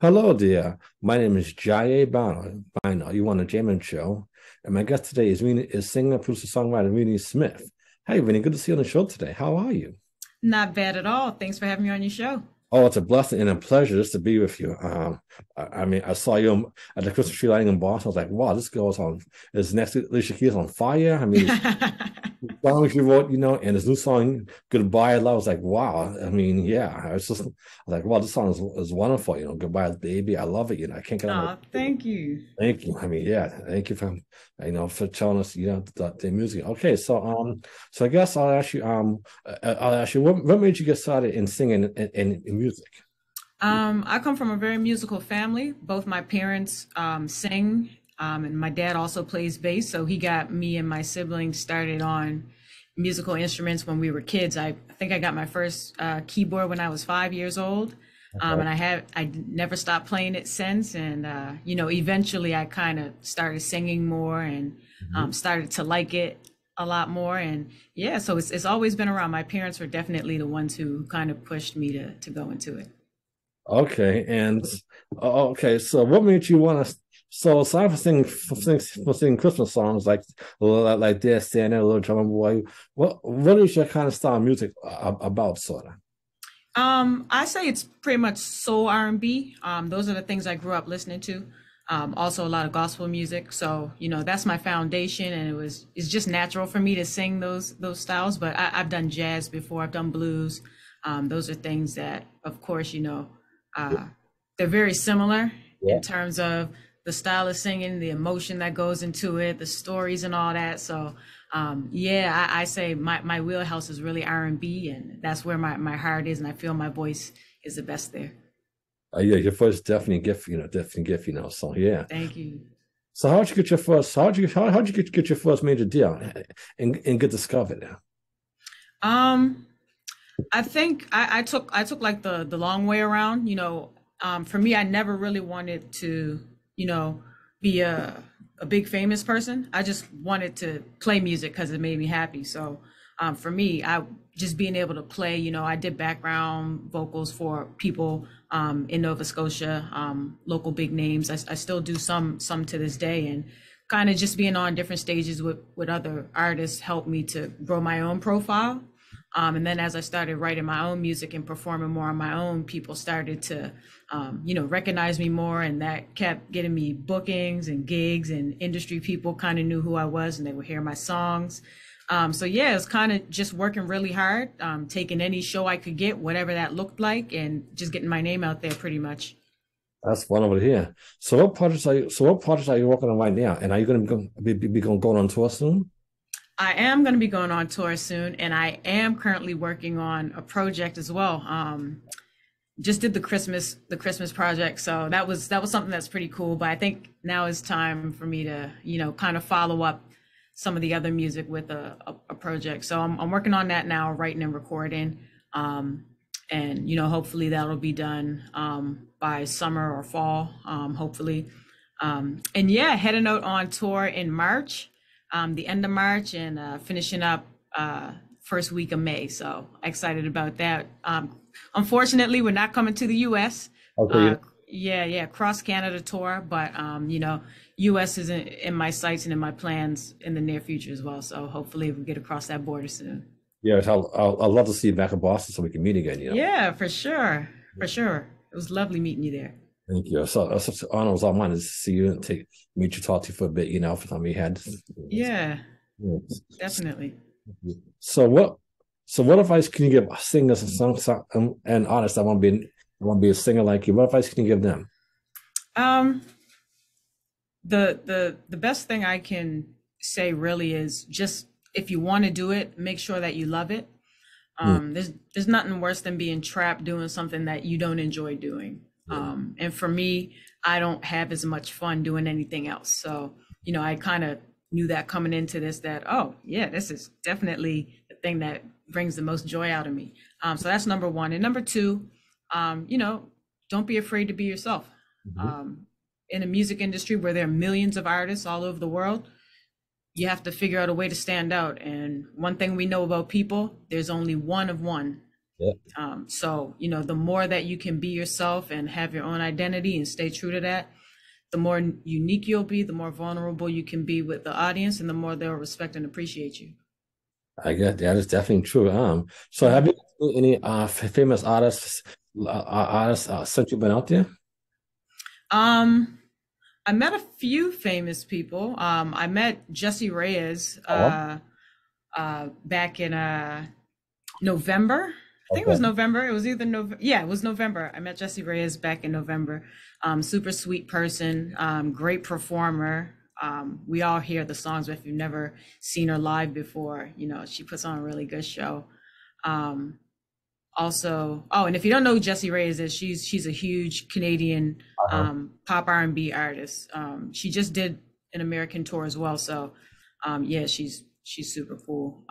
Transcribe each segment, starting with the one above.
Hello, dear. My name is Jaiye Bynoe. You on the Jayman Show, and my guest today is singer, producer, songwriter Reeny Smith. Hey, Reeny, good to see you on the show today. How are you? Not bad at all. Thanks for having me on your show. Oh, it's a blessing and a pleasure just to be with you. I mean, I saw you at the Christmas tree lighting in Boston. I was like, wow, this girl's on. Is next Alicia Keys on fire? I mean, songs you wrote, and his new song, Goodbye Love, I was like, wow. I mean, yeah, I was like, wow, this song is wonderful, Goodbye Baby. I love it, I can't get enough. Oh, thank you. Thank you. I mean, yeah, thank you for telling us, the music. Okay, so I guess I'll ask you, what made you get started in singing in music? I come from a very musical family. Both my parents sing, and my dad also plays bass. So he got me and my siblings started on musical instruments when we were kids. I think I got my first keyboard when I was 5 years old. Okay. And I never stopped playing it since. And eventually I kind of started singing more and Mhm. started to like it a lot more. And yeah, so it's always been around. My parents were definitely the ones who kind of pushed me to go into it. Okay, and okay, so what made you want to? So aside from singing Christmas songs like "Dear Santa," "Little Drummer Boy," what is your kind of style of music about, sort of? I say it's pretty much soul R&B. Those are the things I grew up listening to. Also a lot of gospel music. So, that's my foundation and it's just natural for me to sing those styles. But I've done jazz before, I've done blues. Those are things that, of course, uh, they're very similar in Yeah. terms of the style of singing, the emotion that goes into it, the stories and all that. So yeah, I say my wheelhouse is really R&B, and that's where my heart is, and I feel my voice is the best there. Yeah, your first definitely gift, definitely gift, So yeah. Thank you. So how'd you get your first? How'd you get your first major deal and get discovered? Um, I think I took like the long way around. For me, I never really wanted to, be a big famous person. I just wanted to play music because it made me happy. So for me, I just being able to play. I did background vocals for people in Nova Scotia, local big names. I still do some to this day, and kind of just being on different stages with other artists helped me to grow my own profile. And then as I started writing my own music and performing more on my own, people started to, recognize me more. And that kept getting me bookings and gigs, and industry people kind of knew who I was and they would hear my songs. So yeah, it's kind of just working really hard, taking any show I could get, whatever that looked like, and just getting my name out there pretty much. That's one over here. So what projects are you working on right now? And are you going to be going on tour soon? I am going to be going on tour soon, and I am currently working on a project as well. Just did the Christmas project, so that was something that's pretty cool. But I think now is time for me to kind of follow up some of the other music with a project. So I'm working on that now, writing and recording, and hopefully that'll be done by summer or fall, hopefully. And yeah, heading out on tour in March, the end of March, and finishing up first week of May. So excited about that. Unfortunately, we're not coming to the U.S. Uh, Okay. yeah, cross Canada tour, but U.S. is in my sights and in my plans in the near future as well. So hopefully we get across that border soon. Yes, I'd love to see you back in Boston so we can meet again. Yeah, for sure, for sure. It was lovely meeting you there. Thank you. So it's such an honor. It was all mine to see you and meet you, talk to you for a bit, for the time we had. Yeah, Yes. definitely. So what so what advice can you give singers and and artists that want to be a singer like you? What advice can you give them? Um, the best thing I can say really is just if you want to do it, make sure that you love it. Mm, There's nothing worse than being trapped doing something that you don't enjoy doing. yeah. And for me, I don't have as much fun doing anything else. So, I kind of knew that coming into this, that, oh yeah, this is definitely the thing that brings the most joy out of me. So that's number one. And number two, don't be afraid to be yourself. Mhm. Um, in a music industry where there are millions of artists all over the world, you have to figure out a way to stand out. And one thing we know about people, there's only one of one. Yeah, So, the more that you can be yourself and have your own identity and stay true to that, the more unique you'll be, the more vulnerable you can be with the audience, and the more they'll respect and appreciate you. I get that is definitely true. So have Mhm. you seen any famous artists since you've been out there? Um, I met a few famous people. I met Jesse Reyes Oh, back in November. I think it was okay. November. It was either November. Yeah, it was November. I met Jesse Reyes back in November. Super sweet person, great performer. We all hear the songs, but if you've never seen her live before, she puts on a really good show. Um, Also, oh, and if you don't know who Jessie Reyes is, she's a huge Canadian Uh-huh. pop R&B artist. She just did an American tour as well, so yeah, she's super cool.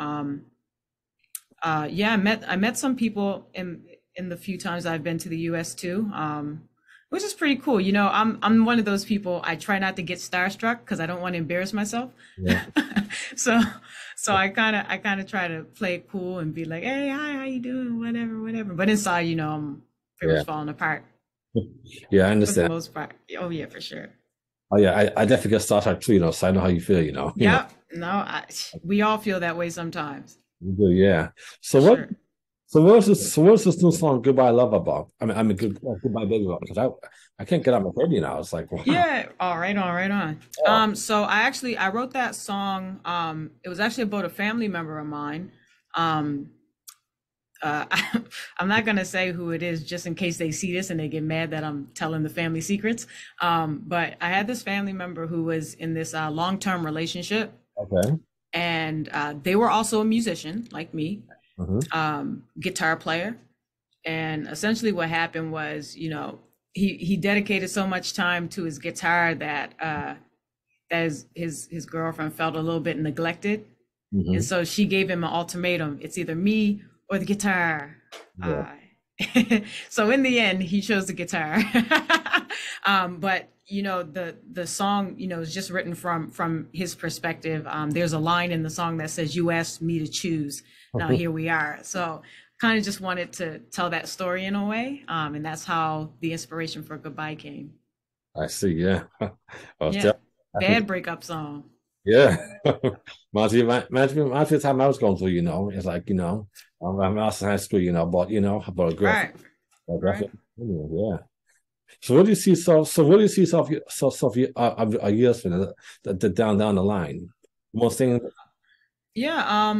Yeah, I met some people in the few times I've been to the U.S. too, which is pretty cool. I'm one of those people. I try not to get starstruck because I don't want to embarrass myself. Yeah. so so I kind of try to play it cool and be like, hey, hi, how you doing? Whatever, whatever. But inside, I'm pretty Yeah. much falling apart Yeah, I for the understand. most part. Oh yeah, for sure. Oh yeah, I definitely get starstruck too, so I know how you feel, Yep. No, we all feel that way sometimes, You do, yeah. for So what sure. what's this new song Goodbye Love about? I mean Goodbye Baby about because I can't get out my head, It's like wow. Yeah, all right on, right on. Oh, So I wrote that song. It was actually about a family member of mine. Um, uh, I'm not gonna say who it is, just in case they see this and they get mad that I'm telling the family secrets. But I had this family member who was in this long-term relationship, okay. and they were also a musician like me, Hmm. guitar player. And essentially, what happened was, he dedicated so much time to his guitar that his girlfriend felt a little bit neglected, and Hmm. so she gave him an ultimatum: it's either me or the guitar. Yeah. Uh, so in the end, he chose the guitar. But the song, is just written from his perspective. There's a line in the song that says, "You asked me to choose. Now here we are." So kind of just wanted to tell that story in a way, and that's how the inspiration for Goodbye came. I see, yeah. Oh, Yeah, I think bad breakup song. yeah. Reminds me of the time I was going through, It's like, I'm out of high school, but about a girlfriend. Right, But right. definitely, yeah. So what do you see? What do you see years from down the line? Most thing. Yeah.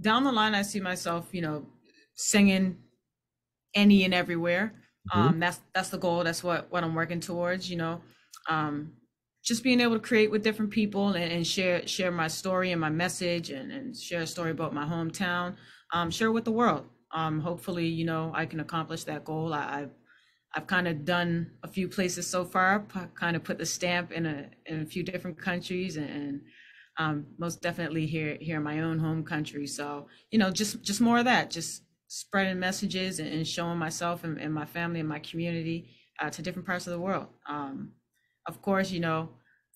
Down the line, I see myself, singing any and everywhere. Mhm. That's the goal. That's what I'm working towards. Um, just being able to create with different people and share my story and my message and share a story about my hometown. Share with the world. Hopefully, I can accomplish that goal. I've kind of done a few places so far. Kind of put the stamp in a few different countries and most definitely here in my own home country. So just more of that, just spreading messages and showing myself and my family and my community to different parts of the world. Of course,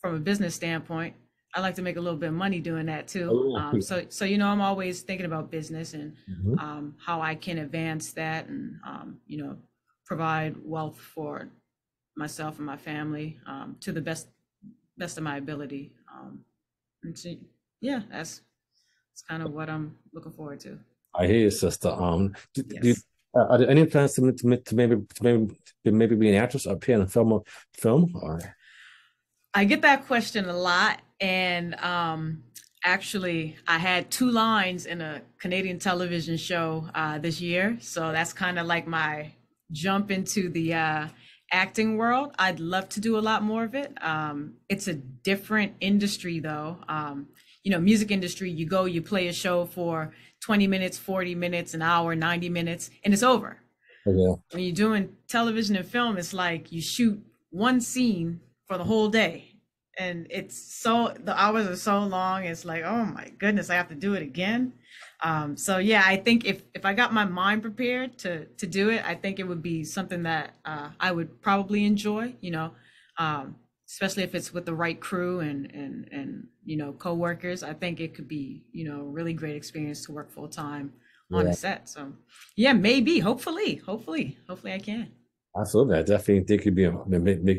from a business standpoint, I like to make a little bit of money doing that too. Oh, yeah. So I'm always thinking about business and Mhm. how I can advance that and provide wealth for myself and my family to the best of my ability. And so, yeah, that's kind of what I'm looking forward to. I hear you, sister. Yes. Are there any plans to maybe be an actress or appear in a film? Or I get that question a lot. And actually, I had two lines in a Canadian television show this year. So that's kind of like my jump into the acting world. I'd love to do a lot more of it. It's a different industry, though. Music industry, you go, you play a show for 20 minutes, 40 minutes, an hour, 90 minutes, and it's over. yeah, When you're doing television and film, it's like you shoot one scene for the whole day. And the hours are so long, it's like, oh my goodness, I have to do it again. So yeah, I think if I got my mind prepared to do it, I think it would be something that I would probably enjoy, um, especially if it's with the right crew and coworkers. I think it could be, a really great experience to work full time on the Yeah, set. So yeah, maybe, hopefully I can. absolutely. I definitely think you'd be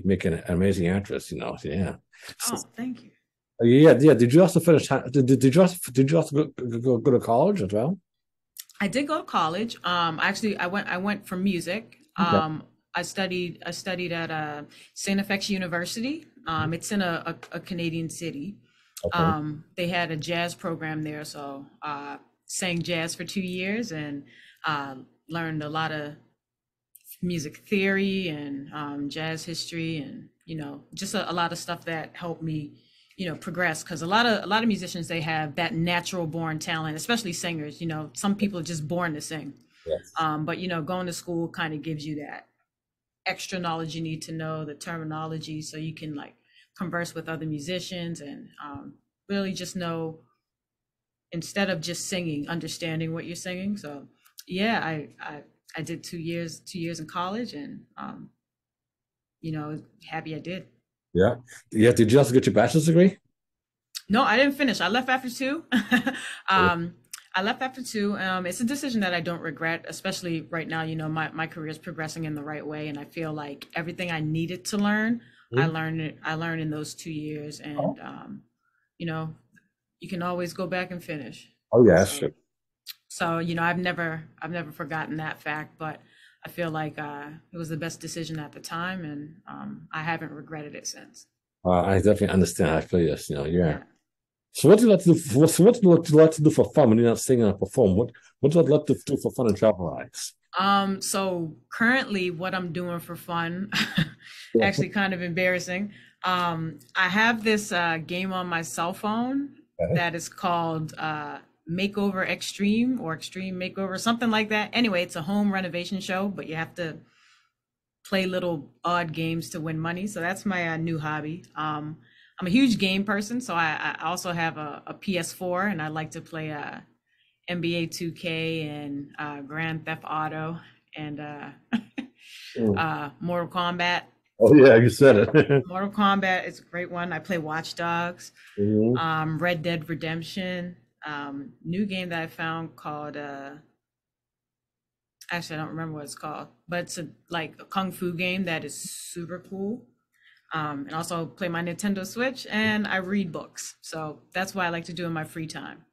make an amazing actress. Yeah. So, Oh, thank you. yeah, yeah. Did you also finish? Did you also go to college as well? I did go to college. Actually, I went for music. Okay. I studied at St. FX University. It's in a Canadian city. Okay. They had a jazz program there, so sang jazz for 2 years and uh, learned a lot of music theory and jazz history, and just a lot of stuff that helped me progress, because a lot of musicians, they have that natural born talent, especially singers. Some people are just born to sing, Yes. but going to school kind of gives you that extra knowledge you need to know the terminology, so you can like converse with other musicians and really just know, instead of just singing, understanding what you're singing. So yeah, I did 2 years in college, and happy I did. Yeah. Yeah. Did you also get your bachelor's degree? No, I didn't finish. I left after two. um, I left after two. It's a decision that I don't regret, especially right now. My career is progressing in the right way, and I feel like everything I needed to learn, I Mhm. learned it. I learned in those 2 years, Oh, and you know, you can always go back and finish. oh yeah, So, sure. I've never forgotten that fact, but I feel like it was the best decision at the time, and I haven't regretted it since. I definitely understand. I feel yes. Yeah. Yeah. So what do you like to do? What do you like to do for fun when you're not singing or perform? What do you like to do for fun and travel wise? So currently what I'm doing for fun, Yeah. actually kind of embarrassing. I have this game on my cell phone Okay. that is called Makeover Extreme or Extreme Makeover, something like that. Anyway, it's a home renovation show, but you have to play little odd games to win money. So that's my new hobby. I'm a huge game person, so I also have a PS4, and I like to play NBA 2K and Grand Theft Auto and Mm. Mortal Kombat. Oh yeah, you said it. Mortal Kombat is a great one. I play Watch Dogs, Mhm. Red Dead Redemption, new game that I found called actually I don't remember what it's called, but it's like a kung fu game that is super cool. And also play my Nintendo Switch, and I read books. So that's what I like to do in my free time.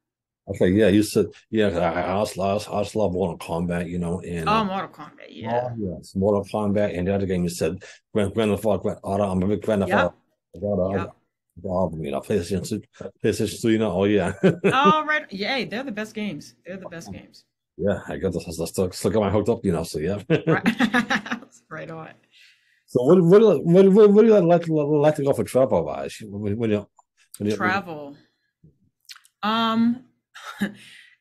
Okay, yeah, you said yeah. I also love Mortal Kombat, and Oh, Mortal Kombat, yeah. oh yes, Mortal Kombat, and the other game you said Grand Theft Auto. I'm a big Grand Theft Auto. Yep, yep. PlayStation 2, oh yeah. All right. Yay, they're the best games. They're the best games. Yeah, I got this. I still got my hooked up, so yeah. Right. Right on. So what do you like to go for travel wise when you Travel. Um,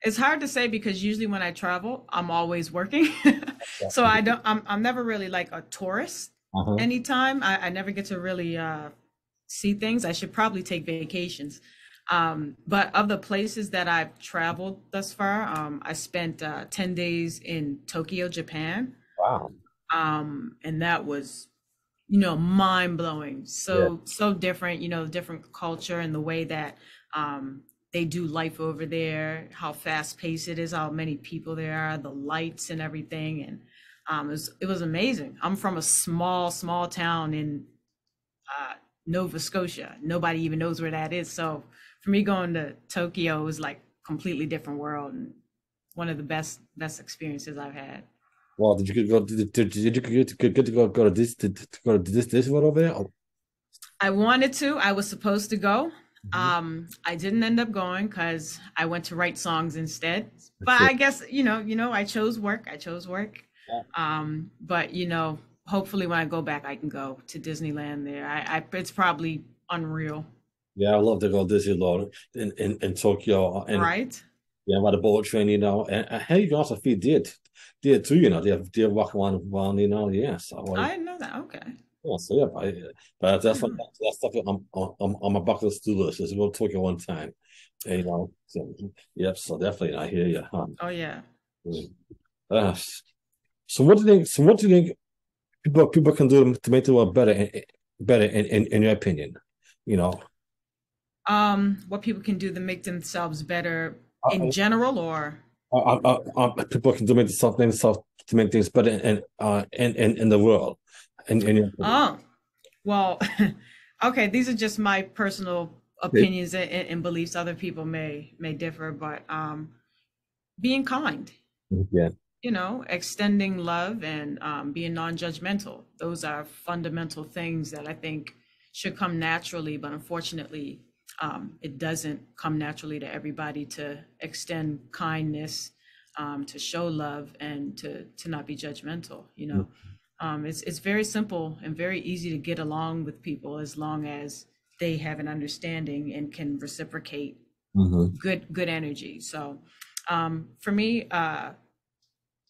it's hard to say because usually when I travel, I'm always working. So I'm never really like a tourist uh-huh. anytime. I never get to really see things. I should probably take vacations. But of the places that I've traveled thus far, I spent 10 days in Tokyo, Japan. Wow. And that was, mind blowing. Yeah. So different, different culture and the way that they do life over there, how fast paced it is, how many people there are, the lights and everything. And it was amazing. I'm from a small town in uh, Nova Scotia. Nobody even knows where that is. So for me, going to Tokyo was like completely different world, and one of the best experiences I've had. Well, did you go? Did you get to go to this one over there? Oh, I wanted to. I was supposed to go. mhm. I didn't end up going because I went to write songs instead. But Sure. I guess I chose work. I chose work. Yeah. But hopefully when I go back, I can go to Disneyland there. It's probably unreal, Yeah, I love to go Disney World in Tokyo, and right? yeah, by the bullet train, and hey, you can also feed deer too, they're walking around, yeah. So I didn't know that. Okay. yeah, so yeah, but that's stuff on my bucket list to do list is go to Tokyo one time, so, yep. So definitely, I hear you. Huh? Oh yeah. Mm. Uh, so what do you think? So what do you think people can do to make the world better, better in your opinion? You know, What people can do to make themselves better in uh, general, or? people can do make something stuff to make things better in the world. In your opinion. Oh, well, okay, these are just my personal Okay. opinions and beliefs. Other people may differ, but being kind, Yeah. extending love and being non-judgmental. Those are fundamental things that I think should come naturally, but unfortunately, it doesn't come naturally to everybody to extend kindness, to show love, and to not be judgmental. It's very simple and very easy to get along with people as long as they have an understanding and can reciprocate Mm-hmm. good energy. So for me,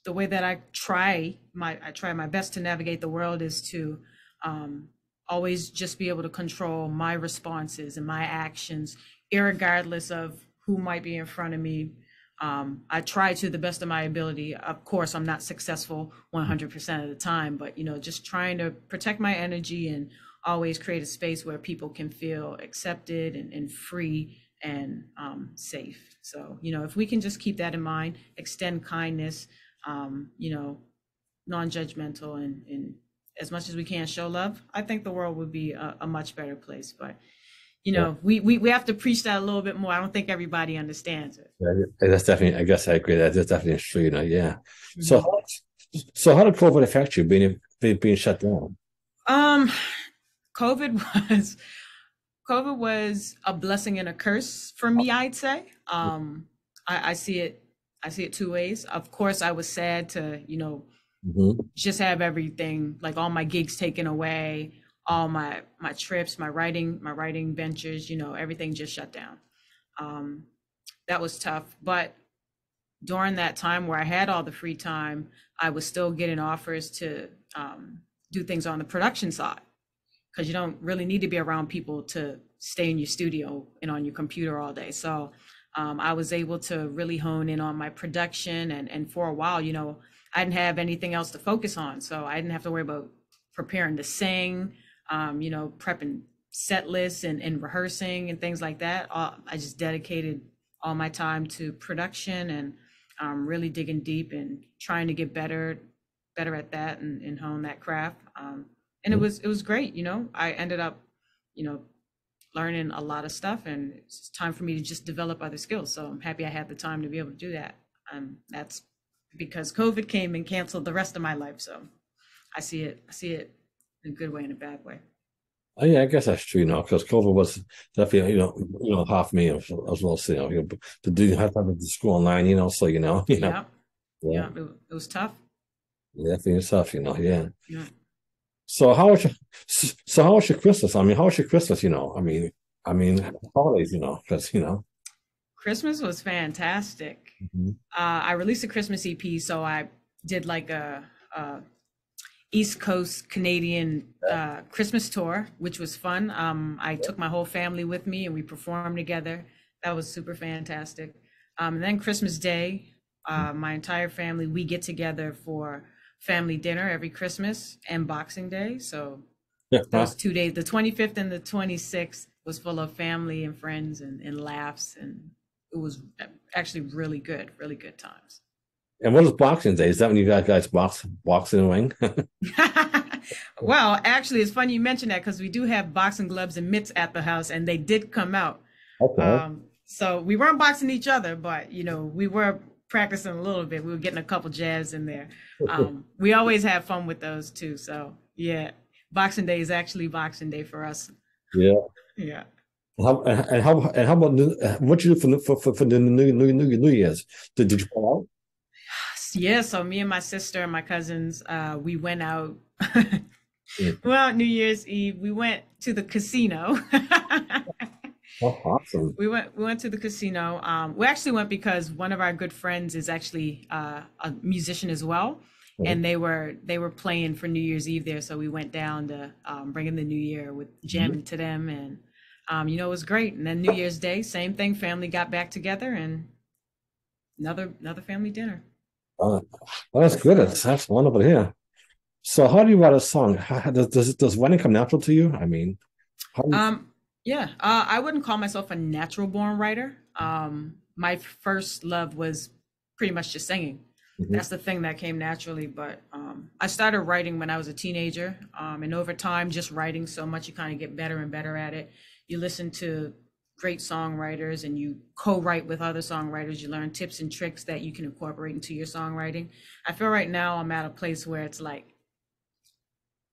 the way that I try my best to navigate the world is to um, always just be able to control my responses and my actions, irregardless of who might be in front of me. I try to the best of my ability. Of course, I'm not successful 100% of the time, but just trying to protect my energy and always create a space where people can feel accepted and free and safe. So, if we can just keep that in mind, extend kindness, um, you know, non-judgmental, and as much as we can show love, I think the world would be a much better place. But Yeah. we have to preach that a little bit more. I don't think everybody understands it. Yeah, that's definitely. I guess I agree. That's definitely true. Yeah. So, Mhm. how did COVID affect you being shut down? Um, COVID was COVID was a blessing and a curse for me, I'd say. I see it two ways. Of course, I was sad to, Mm-hmm. just have everything, like all my gigs taken away, all my trips, my writing ventures, everything just shut down. Um, that was tough. But during that time where I had all the free time, I was still getting offers to do things on the production side, because you don't really need to be around people to stay in your studio and on your computer all day. So I was able to really hone in on my production, and for a while, I didn't have anything else to focus on. So I didn't have to worry about preparing to sing, prepping set lists and rehearsing and things like that. I just dedicated all my time to production and really digging deep and trying to get better at that, and hone that craft. And it was great. I ended up, you know, learning a lot of stuff, and it's time for me to just develop other skills. So I'm happy I had the time to be able to do that. That's because COVID came and canceled the rest of my life. So I see it in a good way and a bad way. Oh, yeah, I guess that's true. Because COVID was definitely half me as well. So, to do have to have the school online. So Yeah, yeah, yeah, it was tough. yeah, definitely tough. Yeah. Yeah. So how was your Christmas? I mean, how was your Christmas? Holidays. Because Christmas was fantastic. Mhm. I released a Christmas EP, so I did like a East Coast Canadian Christmas tour, which was fun. I took my whole family with me and we performed together. That was super fantastic. And then Christmas Day, my entire family, we get together for family dinner every Christmas and Boxing Day. So Yeah. those 2 days, the 25th and the 26th, was full of family and friends and laughs. And it was actually really good times. And what is Boxing Day? Is that when you guys box in the ring? Well, actually, it's funny you mentioned that because we do have boxing gloves and mitts at the house, and they did come out. Okay. So we weren't boxing each other, but we were practicing a little bit. We were getting a couple jabs in there. We always have fun with those too. So yeah, Boxing Day is actually Boxing Day for us. Yeah. Yeah. How about what you do for the New Year's? Did you go out? Yeah, so me and my sister and my cousins, we went out. Yeah. Well, New Year's Eve, we went to the casino. Oh, awesome. We went to the casino. We actually went because one of our good friends is actually a musician as well, Mhm. and they were playing for New Year's Eve there. So we went down to bring in the new year with jamming to them, and it was great. And then New Year's Day, same thing. Family got back together, and another family dinner. Uh, well, that's good. That's wonderful to hear. So, how do you write a song? Does writing come natural to you? I mean, how do you, Yeah, I wouldn't call myself a natural born writer. My first love was pretty much just singing. Mhm. That's the thing that came naturally. But I started writing when I was a teenager, and over time, just writing so much, you kind of get better and better at it. You listen to great songwriters and you co-write with other songwriters. You learn tips and tricks that you can incorporate into your songwriting. I feel right now I'm at a place where it's like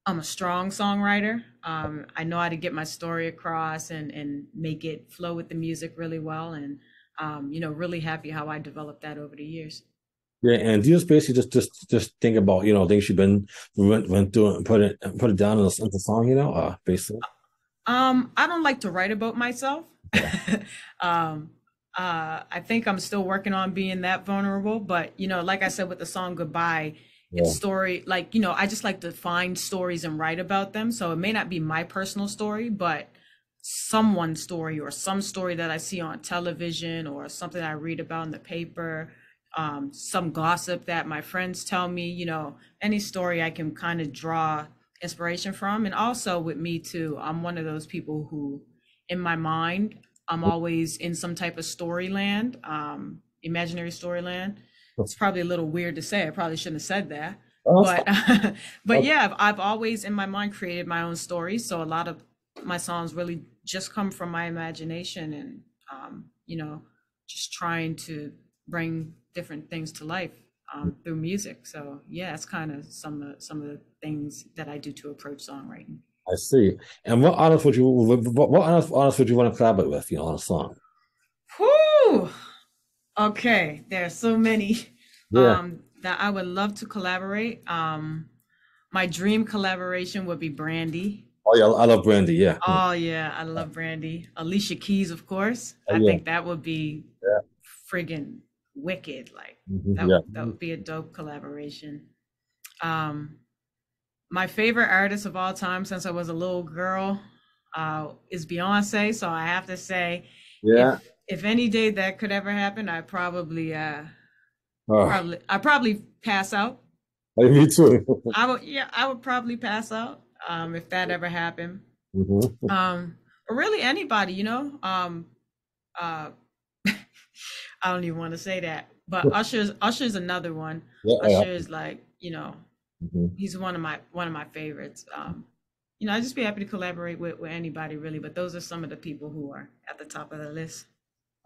I'm a strong songwriter. I know how to get my story across and make it flow with the music really well. And really happy how I developed that over the years. Yeah, and you just basically just think about things you've been went through and put it down in into song, basically. I don't like to write about myself. um, I think I'm still working on being that vulnerable, but like I said with the song Goodbye, it's Yeah. story like, I just like to find stories and write about them. So it may not be my personal story, but someone's story or some story that I see on television or something I read about in the paper, some gossip that my friends tell me, any story I can kind of draw inspiration from. And also with me too, I'm one of those people who, in my mind, I'm always in some type of storyland, imaginary storyland. It's probably a little weird to say. I probably shouldn't have said that, Oh, that's but but fine. yeah, I've always in my mind created my own stories. So a lot of my songs really just come from my imagination and just trying to bring different things to life through music. So yeah, it's kind of some of the things that I do to approach songwriting. I see. And what artist would you want to collaborate with, on a song? Whew. Okay, there are so many Yeah. that I would love to collaborate. My dream collaboration would be Brandy. Oh yeah, I love Brandy. Yeah. Yeah. Oh yeah, I love Brandy. Alicia Keys, of course. Oh I yeah. think that would be Yeah. friggin' wicked. Like Mhm. that Yeah. that would be a dope collaboration. Um, my favorite artist of all time since I was a little girl is Beyonce. So I have to say, Yeah. if any day that could ever happen, Oh, I probably pass out. me too. I would probably pass out if that ever happened. Mhm. Or really anybody, uh, I don't even want to say that, but Usher's another one. Yeah. Yeah. Usher is like, Mhm. he's one of my favorites. I'd just be happy to collaborate with anybody really, but those are some of the people who are at the top of the list.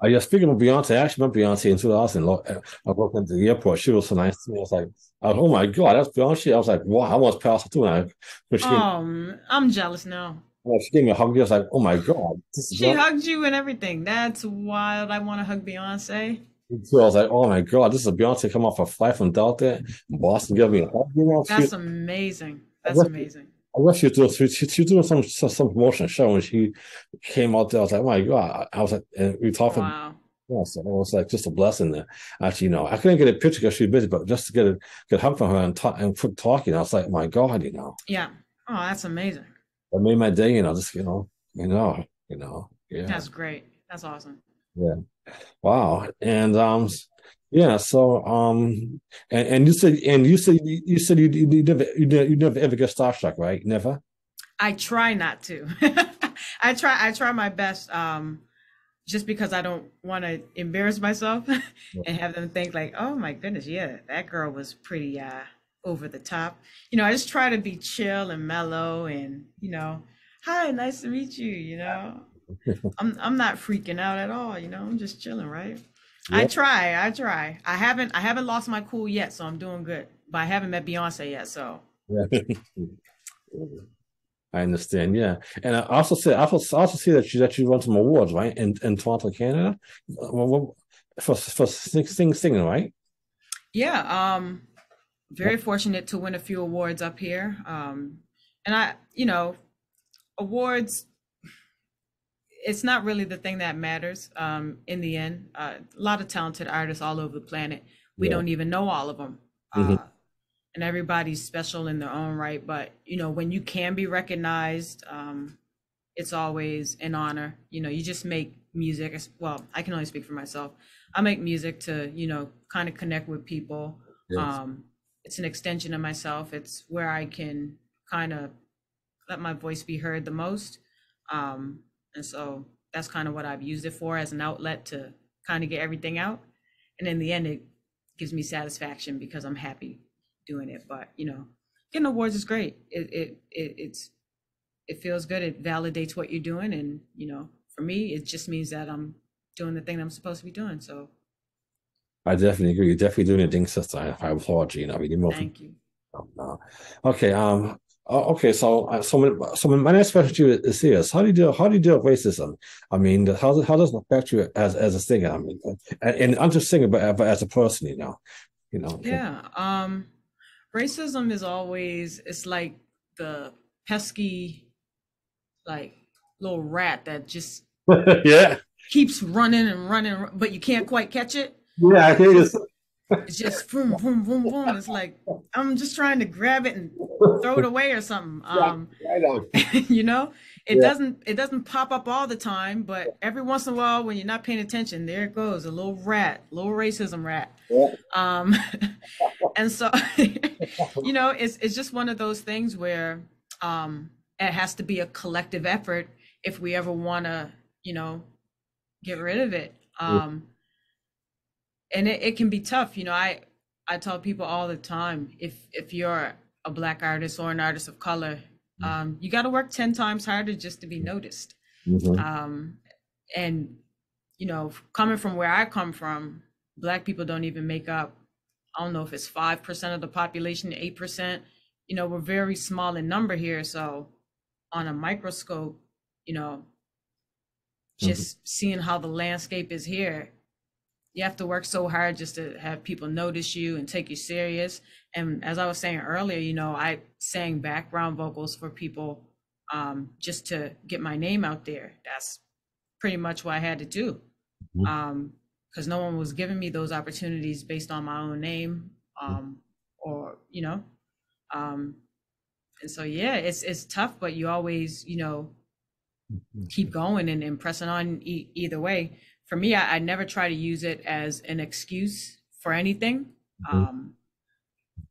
Yeah, speaking of Beyonce, I actually met Beyonce in 2000. I walked into the airport. She was so nice to me. I was like, oh my God, that's Beyonce. I was like, wow, I almost passed her too. When I'm jealous now. she gave me a hug, I was like, oh my God, this is She Beyonce. hugged you and everything. That's wild. I want to hug Beyonce. So I was like, oh my God, this is Beyonce come off a flight from Delta in Boston, give me a hug. That's amazing. I That's guess, amazing. I guess she was doing some promotion show and she came out there. I was like, oh my God. I was like, and we talked. Wow. Yeah, so it was like just a blessing there. Actually, I couldn't get a picture because she was busy, but just to get a hug from her and talk and quick talking, I was like, my God, Yeah. Oh, that's amazing. it made my day. Just yeah, That's great. That's awesome. yeah, wow, and yeah. So and you never ever get starstruck, right? Never. I try not to. I try my best just because I don't want to embarrass myself and have them think like, "Oh my goodness, yeah, that girl was pretty over the top." I just try to be chill and mellow and, "Hi, nice to meet you," I'm not freaking out at all, I'm just chilling, right? I Yeah. try, I try. I haven't lost my cool yet, so I'm doing good. But I haven't met Beyonce yet, so Yeah. I understand. Yeah, and I also see that you won some awards, right? In Toronto, Canada, for singing, right? yeah, Yeah. very fortunate to win a few awards up here. And awards, it's not really the thing that matters in the end. A lot of talented artists all over the planet. We Yeah. don't even know all of them. Hmm. And everybody's special in their own right. But, when you can be recognized, it's always an honor. You just make music. Well, I can only speak for myself. I make music to, kind of connect with people. Yes. It's an extension of myself. It's where I can kind of let my voice be heard the most. And so that's kind of what I've used it for as an outlet to kind of get everything out. And in the end, it gives me satisfaction because I'm happy doing it. But getting awards is great. It feels good. It validates what you're doing, and for me, it just means that I'm doing the thing I'm supposed to be doing. So I definitely agree. You're definitely doing your thing, sister. I applaud you. I mean, you're more. thank you. Okay. Okay. My next question to you is this: How do you deal with racism? I mean, how does it affect you as a singer? I mean, and I'm just singer, but as a person, you know. Yeah. Racism is always, it's like the pesky, like, little rat that just Yeah. keeps running and running, but you can't quite catch it. Yeah, I It's think it's. just it's just boom, boom, boom, boom. It's like I'm just trying to grab it and throw it away or something. Yeah, right on. You know, it Yeah. doesn't pop up all the time, but every once in a while when you're not paying attention, there it goes, a little rat, little racism rat. Yeah. Um, and so it's just one of those things where it has to be a collective effort if we ever want to, get rid of it. And it can be tough. I tell people all the time, if you're a Black artist or an artist of color, you got to work 10 times harder just to be noticed. Mhm. And coming from where I come from, Black people don't even make up, I don't know if it's 5% of the population, 8%. We're very small in number here. So on a microscope, Mhm. just seeing how the landscape is here, you have to work so hard just to have people notice you and take you serious. And as I was saying earlier, I sang background vocals for people, just to get my name out there. That's pretty much what I had to do, Mhm. because no one was giving me those opportunities based on my own name, or um, and so yeah, it's tough, but you always keep going and pressing on either way. For me, I never try to use it as an excuse for anything. Mhm. Um,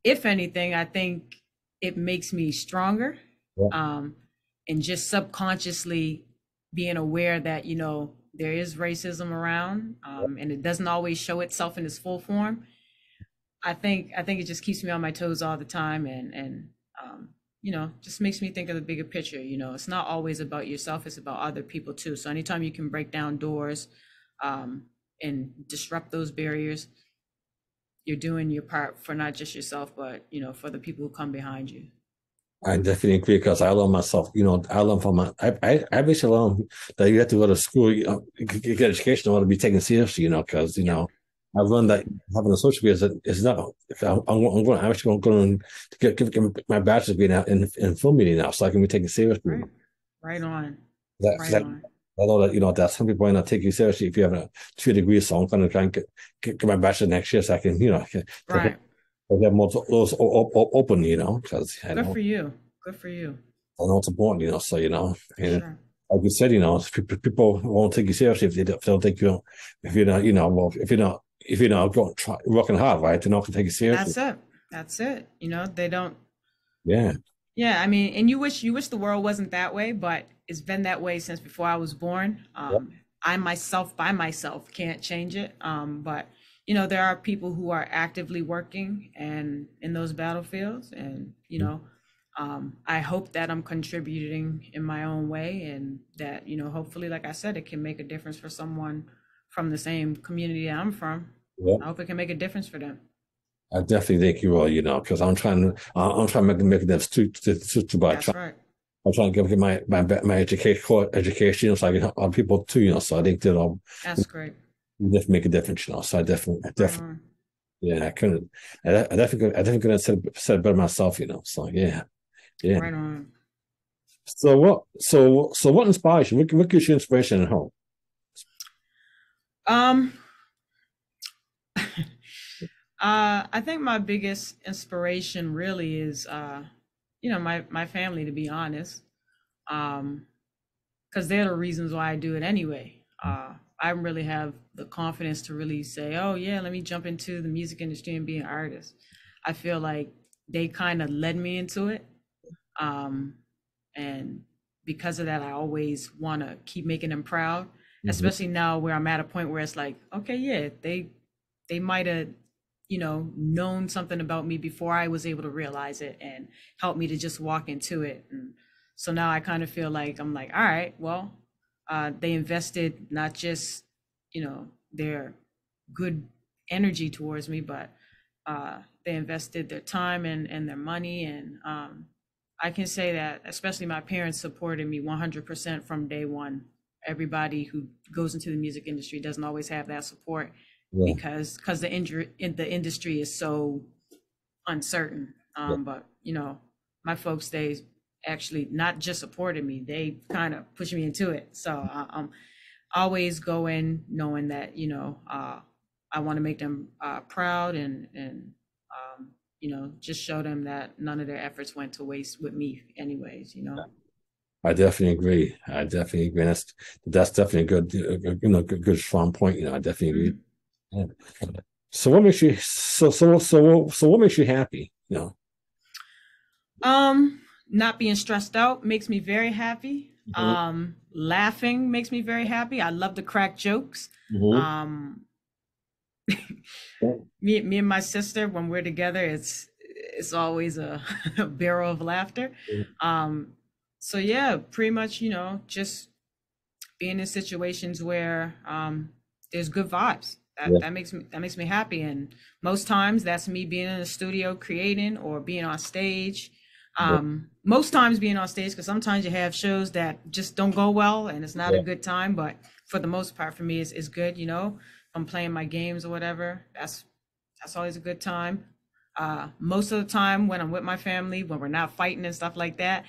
if anything, I think it makes me stronger, Yeah. and just subconsciously being aware that there is racism around, and it doesn't always show itself in its full form. I think it just keeps me on my toes all the time, and just makes me think of the bigger picture. It's not always about yourself; it's about other people too. So anytime you can break down doors, um, and disrupt those barriers, you're doing your part for not just yourself, but for the people who come behind you. I definitely agree because I learned myself. I learned from I basically learned that you have to go to school, get education in order to be taken seriously. Because Yep. I've learned that Yep. having a social media is not. I'm actually going to get my bachelor's degree now in film media now, so I can be taken seriously. Right. Right on. That, Right that on. I know that that some people might not take you seriously if you have a 2 degree. So I'm going to try and get my bachelor's next year, so I can Right. have more doors open. Because I Good know. for you. Good for you. I know it's important, so For and sure. like you said, people won't take you seriously if they don't think if you're not, well, if you're not working hard, right? They're not gonna take you seriously. That's it. That's it. They don't. Yeah. Yeah, I mean, and you wish the world wasn't that way, but it's been that way since before I was born. Yep. I myself by myself can't change it. But there are people who are actively working and in those battlefields, and I hope that I'm contributing in my own way, and that hopefully, like I said, it can make a difference for someone from the same community I'm from. Yep. I hope it can make a difference for them. I definitely think you will, because I'm trying to make them to by That's right. I'm trying to get my education, so I can help other people too, So I think that I'll That's great. definitely make a difference, So I Right definitely, on. yeah, I definitely could have said it better myself, So yeah, yeah. Right on. So what inspires you? What gives you inspiration at home? Um, I think my biggest inspiration really is, my family, to be honest. Because they're the reasons why I do it anyway. I really have the confidence to really say, oh yeah, let me jump into the music industry and be an artist. I feel like they kind of led me into it. Um, and because of that, I always want to keep making them proud, Mhm. especially now where I'm at a point where it's like, okay, yeah, they might have known something about me before I was able to realize it, and helped me to just walk into it. And so now I kind of feel like I'm like, all right, well, they invested not just, their good energy towards me, but they invested their time and their money. And I can say that especially my parents supported me 100% from day one. Everybody who goes into the music industry doesn't always have that support, Yeah. because the industry is so uncertain. Yeah. But my folks, they actually not just supported me, they kind of pushed me into it. So I'm always going knowing that I want to make them proud, and just show them that none of their efforts went to waste with me anyways. I definitely agree. That's definitely a good, good strong point. I definitely agree. Yeah. So what makes you what makes you happy? Not being stressed out makes me very happy. Mhm. Laughing makes me very happy. I love to crack jokes. Mhm. Um, me and my sister, when we're together, it's always a, a barrel of laughter. So yeah, pretty much, just being in situations where there's good vibes. Yeah. That makes me happy. And most times that's me being in the studio creating, or being on stage. Most times being on stage, because sometimes you have shows that just don't go well and it's not a Yeah. good time. But for the most part, for me, it's good. I'm playing my games or whatever. That's always a good time. Most of the time when I'm with my family, when we're not fighting and stuff like that,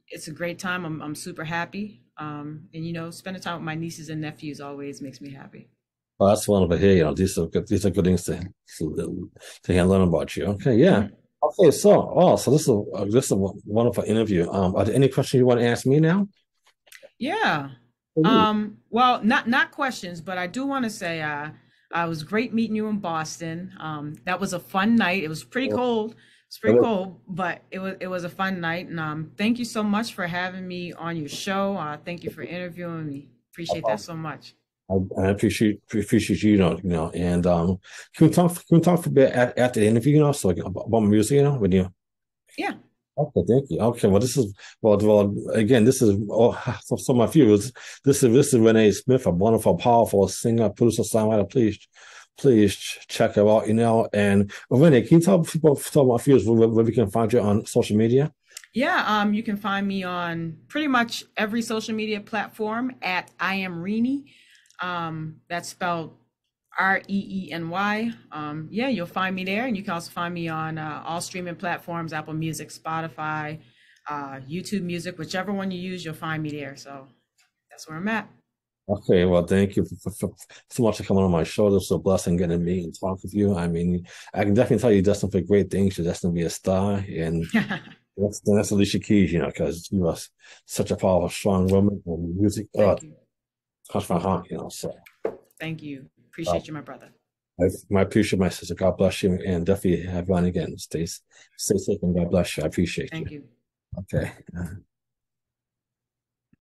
it's a great time. I'm super happy. And spending time with my nieces and nephews always makes me happy. Well, that's wonderful. Here, these are good things to learn about you. Okay, yeah. Mhm. Okay, so this is a wonderful interview. Are there any questions you want to ask me now? Yeah. Oh, Well, not questions, but I do want to say I was great meeting you in Boston. That was a fun night. It was pretty yeah. cold. It's pretty cold, but it was a fun night. And thank you so much for having me on your show. Thank you for interviewing me. Appreciate that so much. I appreciate you, and can we talk for a bit after the interview, so like about music, when you. Yeah. Okay, thank you. Okay, well, again, this is so my viewers. This is Reeny Smith, a wonderful, powerful singer, producer, songwriter. Please check her out. And Reeny, can you tell my viewers where we can find you on social media? Yeah, you can find me on pretty much every social media platform at I am Reeny. That's spelled Reeny. Yeah, you'll find me there, and you can also find me on all streaming platforms: Apple Music, Spotify, YouTube Music, whichever one you use, you'll find me there. So that's where I'm at. Okay, well, thank you so much for coming on my show. This was a blessing getting to meet and talk with you. I mean, I can definitely tell you're destined for great things. You're destined to be a star, and that's Alicia Keys, because you are such a powerful, strong woman, and music Thank you. touched my heart, So Thank you. uh, Appreciate you, my brother. I appreciate my sister. God bless you, and definitely have you on again. Stay safe, and God bless you. I appreciate you. Thank you. Okay.